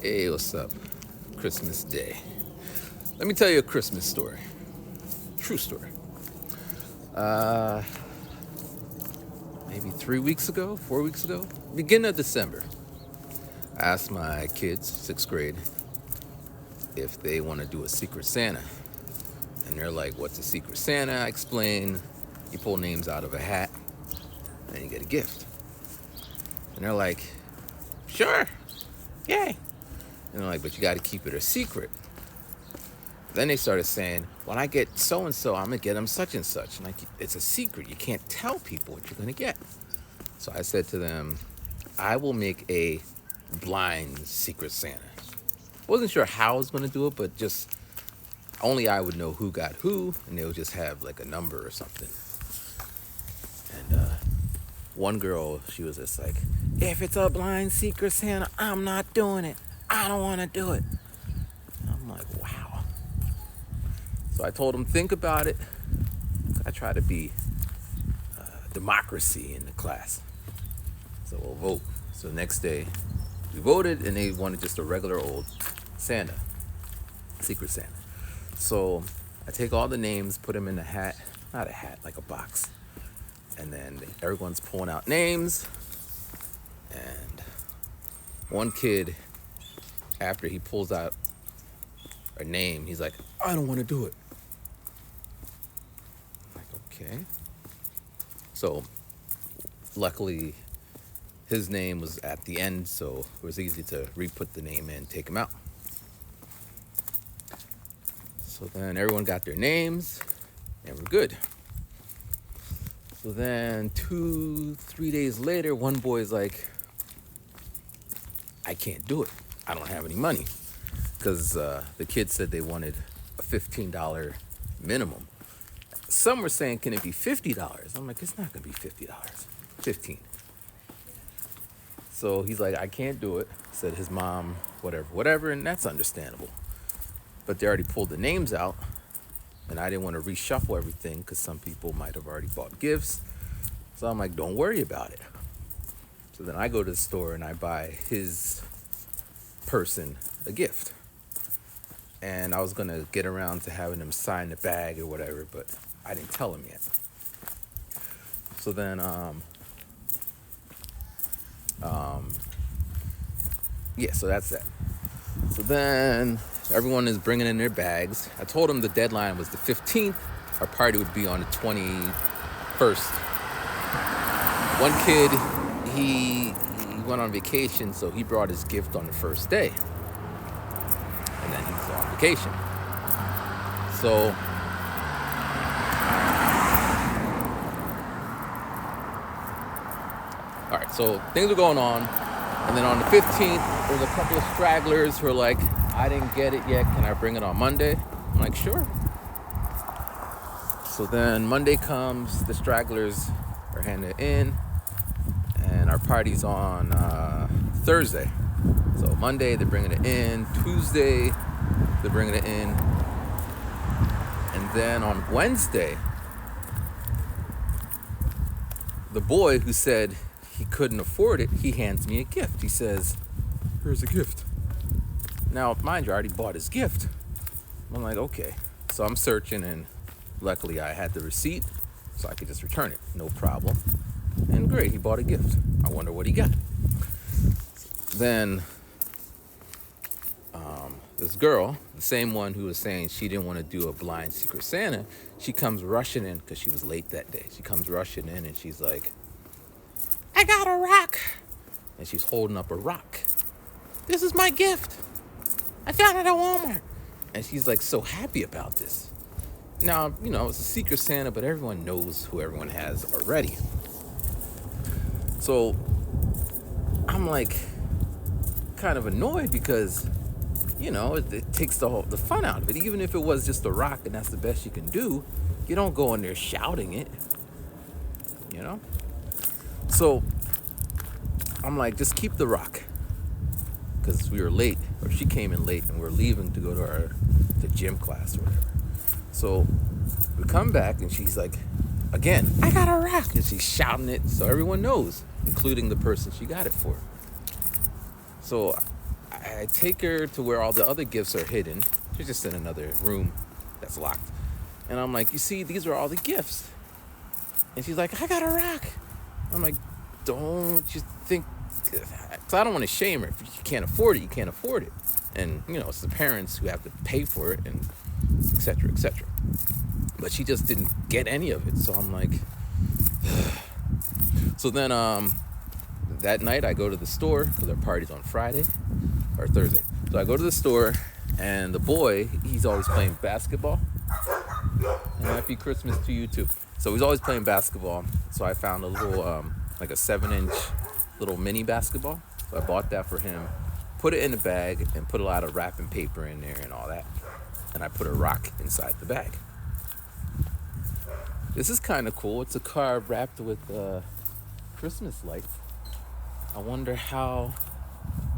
Hey, what's up? Christmas Day. Let me tell you a Christmas story. True story. Uh, Maybe 3 weeks ago, 4 weeks ago, beginning of December, I asked my kids, sixth grade, if they want to do a Secret Santa. And they're like, what's a Secret Santa? I explain. You pull names out of a hat, and you get a gift. And they're like, sure, yay. And they're like, but you got to keep it a secret. Then they started saying, when I get so-and-so, I'm going to get them such and such. And it's a secret. You can't tell people what you're going to get. So I said to them, I will make a blind Secret Santa. Wasn't sure how I was going to do it, but just only I would know who got who, and they would just have like a number or something. And one girl, she was just like, if it's a blind Secret Santa, I'm not doing it. I don't want to do it. And I'm like, wow. So I told them, think about it. I try to be democracy in the class. So we'll vote. So the next day, we voted, and they wanted just a regular old Santa, Secret Santa. So I take all the names, put them in a hat, not a hat, like a box. And then everyone's pulling out names. And one kid, after he pulls out a name, he's like, I don't want to do it. I'm like, okay. So luckily, his name was at the end, so it was easy to re-put the name in, take him out. So then everyone got their names, and we're good. So then 2-3 days later, one boy's like, I can't do it. I don't have any money. Because the kids said they wanted a $15 minimum. Some were saying, can it be $50? I'm like, it's not going to be $50. $15. So he's like, I can't do it. Said his mom, whatever, and that's understandable. But they already pulled the names out, and I didn't want to reshuffle everything because some people might have already bought gifts. So I'm like, don't worry about it. So then I go to the store and I buy his person a gift. And I was going to get around to having him sign the bag or whatever, but I didn't tell him yet. So then, so that's that. So then everyone is bringing in their bags. I told them the deadline was the 15th. Our party would be on the 21st. One kid, he went on vacation, so he brought his gift on the first day. And then he's on vacation. So all right, so things are going on. And then on the 15th, there's a couple of stragglers who are like, I didn't get it yet. Can I bring it on Monday? I'm like, sure. So then Monday comes, the stragglers are handed in, and our party's on Thursday. So Monday, they're bringing it in. Tuesday, they're bringing it in. And then on Wednesday, the boy who said he couldn't afford it, he hands me a gift. He says, here's a gift. Now, mind you, I already bought his gift. I'm like, okay. So I'm searching, and luckily I had the receipt, so I could just return it. No problem. And great, he bought a gift. I wonder what he got. Then this girl, the same one who was saying she didn't want to do a blind Secret Santa, she comes rushing in because she was late that day. She comes rushing in, and she's like, I got a rock. And she's holding up a rock. This is my gift. I found it at Walmart. And she's like so happy about this. Now, it's a Secret Santa, but everyone knows who everyone has already. So I'm like kind of annoyed because, it takes the fun out of it. Even if it was just a rock and that's the best you can do, you don't go in there shouting it, So I'm like, just keep the rock. Because we were late, or she came in late, and we're leaving to go to the gym class or whatever. So we come back, and she's like, again, I got a rock. And she's shouting it so everyone knows, including the person she got it for. So I take her to where all the other gifts are hidden. She's just in another room that's locked. And I'm like, you see, these are all the gifts. And she's like, I got a rock. I'm like, don't you think, because I don't want to shame her. If you can't afford it, you can't afford it. And, it's the parents who have to pay for it, and et cetera, et cetera. But she just didn't get any of it. So I'm like, so then that night I go to the store, because our party's on Friday or Thursday. So I go to the store, and the boy, he's always playing basketball. And happy Christmas to you too. So he's always playing basketball. So I found a little, like a 7-inch little mini basketball. So I bought that for him, put it in a bag, and put a lot of wrapping paper in there and all that. And I put a rock inside the bag. This is kind of cool. It's a car wrapped with Christmas lights. I wonder how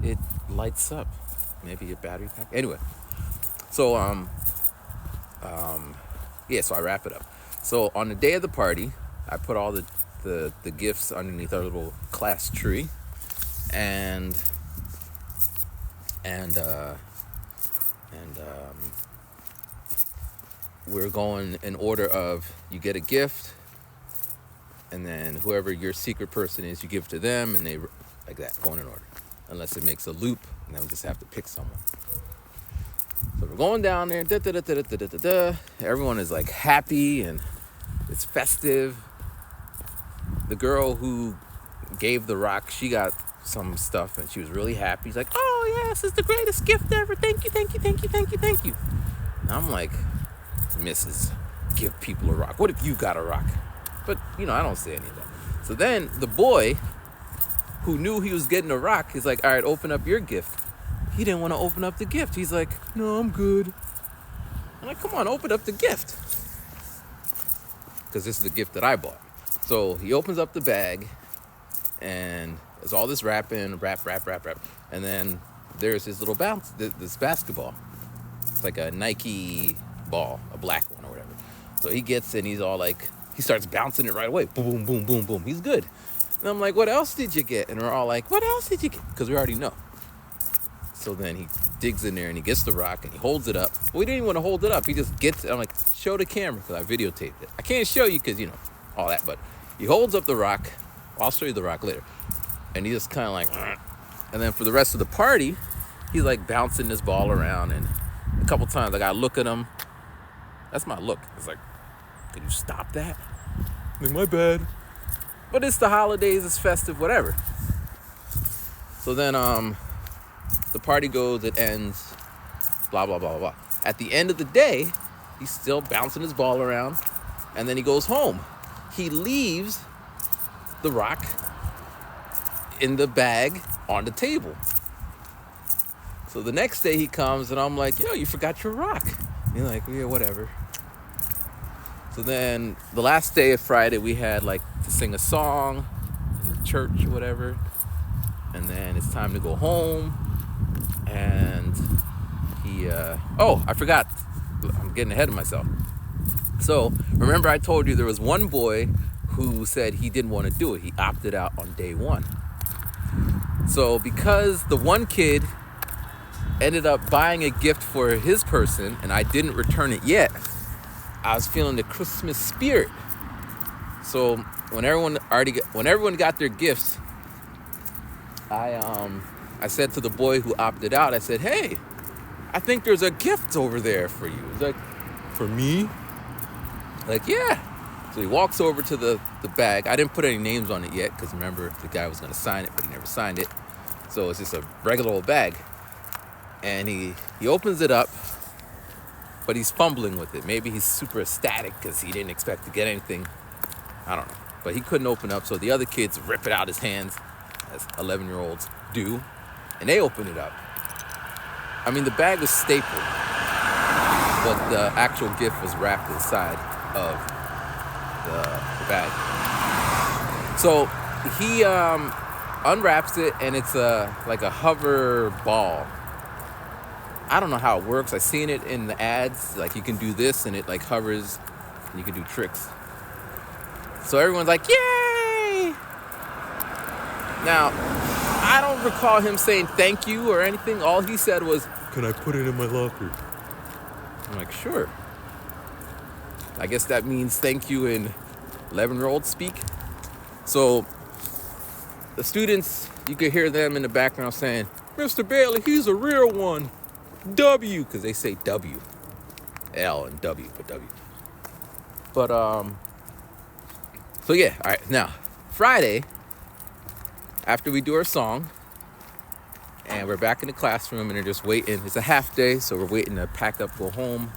it lights up. Maybe a battery pack. Anyway, so so I wrap it up. So on the day of the party, I put all the gifts underneath our little class tree, and we're going in order of, you get a gift, and then whoever your secret person is, you give to them, and they, like that, going in order. Unless it makes a loop, and then we just have to pick someone. So we're going down there, everyone is like happy, and it's festive. The girl who gave the rock, she got some stuff, and she was really happy. She's like, oh yes, it's the greatest gift ever. Thank you, thank you, thank you, thank you, thank you. And I'm like, Mrs., give people a rock. What if you got a rock? But, I don't say any of that. So then the boy who knew he was getting a rock, he's like, all right, open up your gift. He didn't want to open up the gift. He's like, no, I'm good. I'm like, come on, open up the gift. Because this is the gift that I bought. So he opens up the bag, and there's all this wrapping, wrap. And then there's this little this basketball. It's like a Nike ball, a black one or whatever. So he gets it, and he's all like, he starts bouncing it right away. Boom, boom, boom, boom, boom. He's good. And I'm like, what else did you get? And we're all like, what else did you get? Because we already know. So then he digs in there, and he gets the rock, and he holds it up. Well, he didn't even want to hold it up. He just gets it. I'm like, show the camera, because I videotaped it. I can't show you because, all that. But he holds up the rock. Well, I'll show you the rock later. And he just kind of like, and then for the rest of the party, he's like bouncing this ball around. And a couple times I got to look at him. That's my look. It's like, can you stop that? Like, my bad. But it's the holidays, it's festive, whatever. So then the party goes, it ends, blah, blah, blah, blah. At the end of the day, he's still bouncing his ball around, and then he goes home. He leaves the rock in the bag on the table. So the next day he comes, and I'm like, yo, you forgot your rock. And he's like, yeah, whatever. So then the last day of Friday, we had like to sing a song in the church or whatever. And then it's time to go home. And I forgot. I'm getting ahead of myself. So remember I told you there was one boy who said he didn't want to do it. He opted out on day one. So because the one kid ended up buying a gift for his person and I didn't return it yet, I was feeling the Christmas spirit. So when everyone got their gifts, I said to the boy who opted out, I said, hey, I think there's a gift over there for you. He's like, for me? Like, yeah. So he walks over to the bag. I didn't put any names on it yet because remember the guy was going to sign it, but he never signed it. So it's just a regular old bag. And he opens it up, but he's fumbling with it. Maybe he's super ecstatic because he didn't expect to get anything. I don't know. But he couldn't open up, so the other kids rip it out his hands, as 11-year-olds do, and they open it up. I mean, the bag was stapled, but the actual gift was wrapped inside of the bag. So he unwraps it, and it's like a hover ball. I don't know how it works. I've seen it in the ads. Like you can do this, and it like hovers, and you can do tricks. So everyone's like, yay! Now, I don't recall him saying thank you or anything. All he said was, "Can I put it in my locker?" I'm like, sure. I guess that means thank you in 11-year-old speak. So the students, you could hear them in the background saying, "Mr. Bailey, he's a real one. W," because they say W. L and W for W. But, so yeah, all right. Now, Friday, after we do our song, and we're back in the classroom and they're just waiting. It's a half day, so we're waiting to pack up, go home.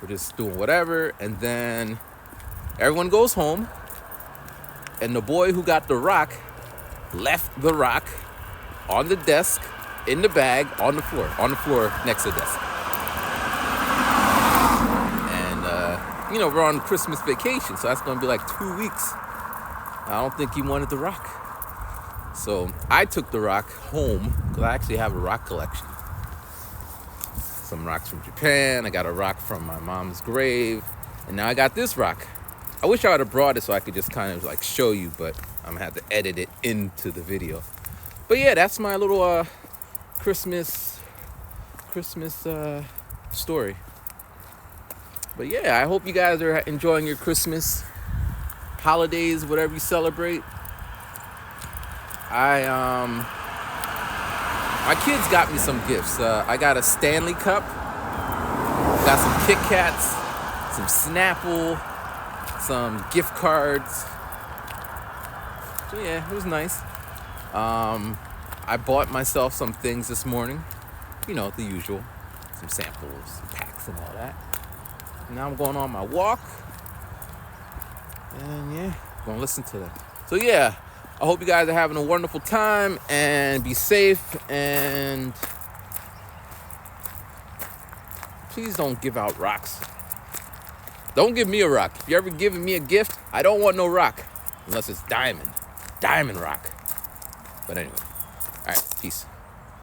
We're just doing whatever, and then everyone goes home, and the boy who got the rock left the rock on the desk, in the bag, on the floor next to the desk. And, we're on Christmas vacation, so that's gonna be like 2 weeks. I don't think he wanted the rock. So I took the rock home, because I actually have a rock collection. Some rocks from Japan, I got a rock from my mom's grave, and now I got this rock. I wish I would have brought it so I could just kind of like show you, but I'm gonna have to edit it into the video. But yeah, that's my little Christmas story. But yeah, I hope you guys are enjoying your Christmas holidays, whatever you celebrate. My kids got me some gifts. I got a Stanley Cup, got some Kit Kats, some Snapple, some gift cards. So yeah, it was nice. I bought myself some things this morning. The usual. Some samples, some packs and all that. Now I'm going on my walk. And yeah, gonna listen to that. So yeah, I hope you guys are having a wonderful time and be safe, and please don't give out rocks. Don't give me a rock. If you're ever giving me a gift, I don't want no rock unless it's diamond rock. But anyway, all right, peace.